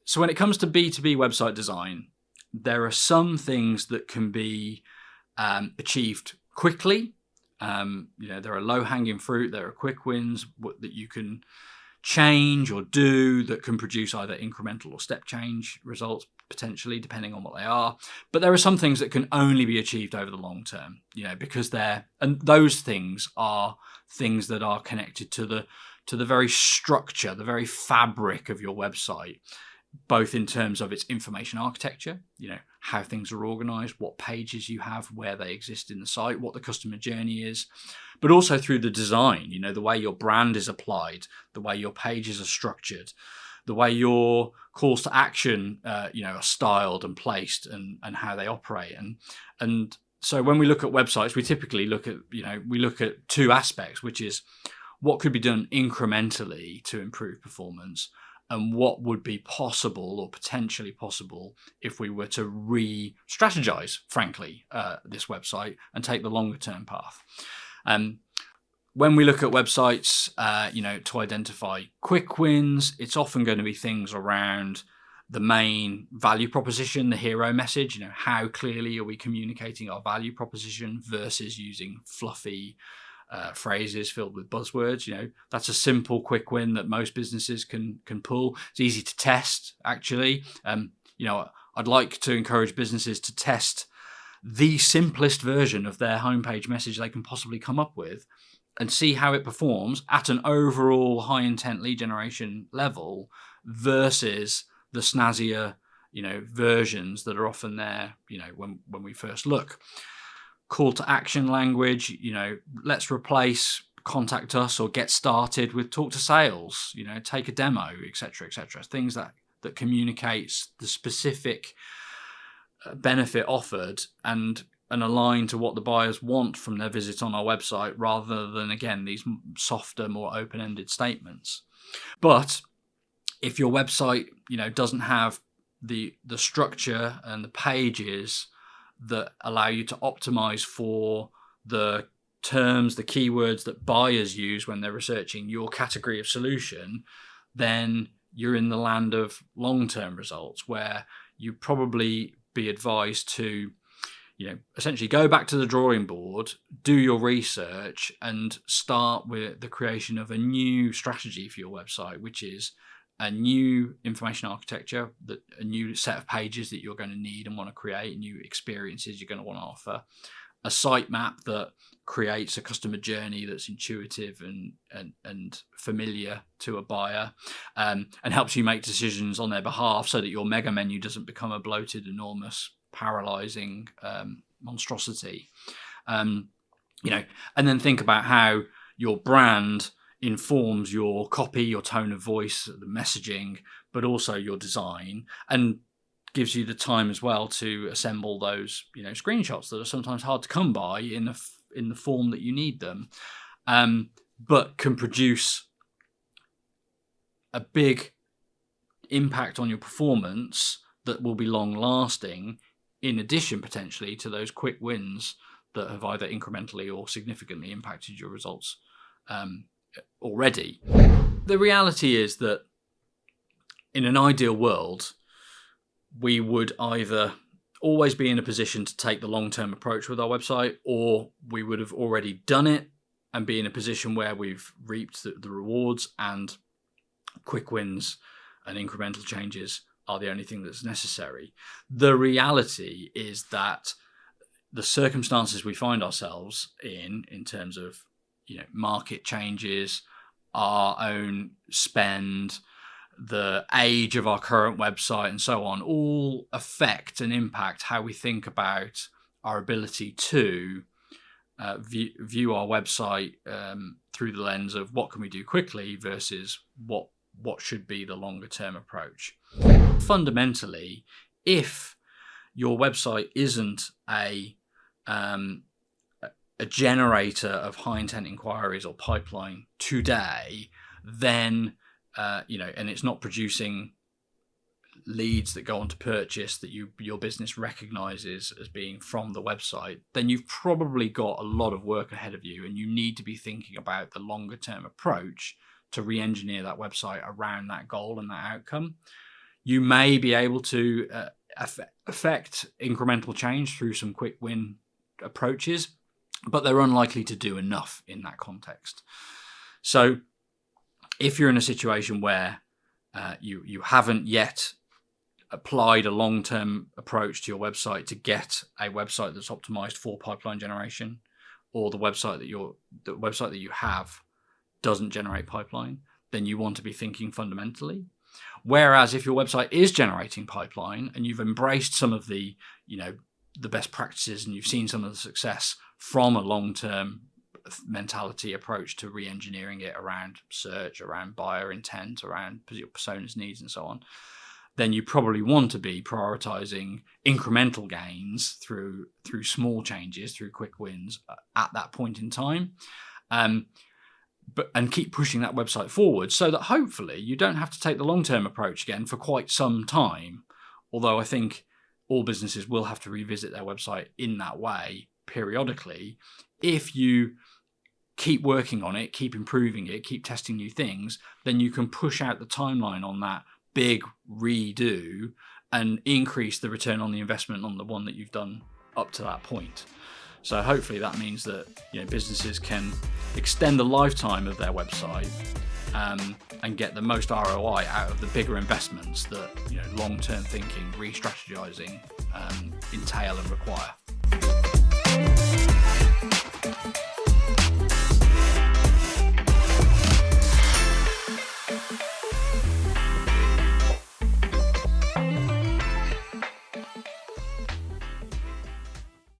So when it comes to B2B website design, there are some things that can be achieved quickly. There are low-hanging fruit, there are quick wins that you can change or do that can produce either incremental or step change results, potentially, depending on what they are. But there are some things that can only be achieved over the long term, because those things are things that are connected to the very structure, the very fabric of your website, both in terms of its information architecture, how things are organized, what pages you have, where they exist in the site, what the customer journey is, but also through the design, the way your brand is applied, the way your pages are structured, the way your calls to action, are styled and placed, and how they operate. And so when we look at websites, we typically look at two aspects, which is what could be done incrementally to improve performance, and what would be possible or potentially possible if we were to re-strategize, frankly, this website and take the longer term path. When we look at websites, to identify quick wins, it's often going to be things around the main value proposition, the hero message. How clearly are we communicating our value proposition versus using fluffy phrases filled with buzzwords. That's a simple quick win that most businesses can pull. It's easy to test, actually. I'd like to encourage businesses to test the simplest version of their homepage message they can possibly come up with and see how it performs at an overall high intent lead generation level versus the snazzier versions that are often there when we first look. Call to action language, let's replace contact us or get started with talk to sales, take a demo, etc., etc. Things that communicates the specific benefit offered and align to what the buyers want from their visit on our website, rather than, again, these softer, more open-ended statements. But if your website, doesn't have the structure and the pages that allow you to optimize for the terms, the keywords that buyers use when they're researching your category of solution, then you're in the land of long-term results, where you probably be advised to, essentially go back to the drawing board, do your research, and start with the creation of a new strategy for your website, which is a new information architecture, a new set of pages that you're going to need and want to create, new experiences you're going to want to offer, a site map that creates a customer journey that's intuitive and familiar to a buyer, and helps you make decisions on their behalf, so that your mega menu doesn't become a bloated, enormous, paralyzing monstrosity. And then think about how your brand informs your copy, your tone of voice, the messaging, but also your design, and gives you the time as well to assemble those, screenshots that are sometimes hard to come by in the form that you need them, but can produce a big impact on your performance that will be long lasting, in addition potentially to those quick wins that have either incrementally or significantly impacted your results already. The reality is that in an ideal world, we would either always be in a position to take the long-term approach with our website, or we would have already done it and be in a position where we've reaped the rewards, and quick wins and incremental changes are the only thing that's necessary. The reality is that the circumstances we find ourselves in terms of market changes, our own spend, the age of our current website, and so on, all affect and impact how we think about our ability to view our website through the lens of what can we do quickly versus what should be the longer term approach. Fundamentally, if your website isn't a generator of high intent inquiries or pipeline today, then and it's not producing leads that go on to purchase that your business recognizes as being from the website, then you've probably got a lot of work ahead of you, and you need to be thinking about the longer term approach to re-engineer that website around that goal and that outcome. You may be able to affect incremental change through some quick win approaches, but they're unlikely to do enough in that context. So if you're in a situation where you haven't yet applied a long-term approach to your website to get a website that's optimized for pipeline generation, or the website that you have doesn't generate pipeline, then you want to be thinking fundamentally. Whereas if your website is generating pipeline and you've embraced some of the best practices and you've seen some of the success from a long-term mentality approach to re-engineering it around search, around buyer intent, around your personas needs and so on, then you probably want to be prioritizing incremental gains through small changes, through quick wins at that point in time. And keep pushing that website forward so that hopefully you don't have to take the long-term approach again for quite some time. Although I think all businesses will have to revisit their website in that way periodically. If you keep working on it, keep improving it, keep testing new things, then you can push out the timeline on that big redo and increase the return on the investment on the one that you've done up to that point. So hopefully that means that businesses can extend the lifetime of their website and get the most ROI out of the bigger investments that long-term thinking, re-strategizing entail and require.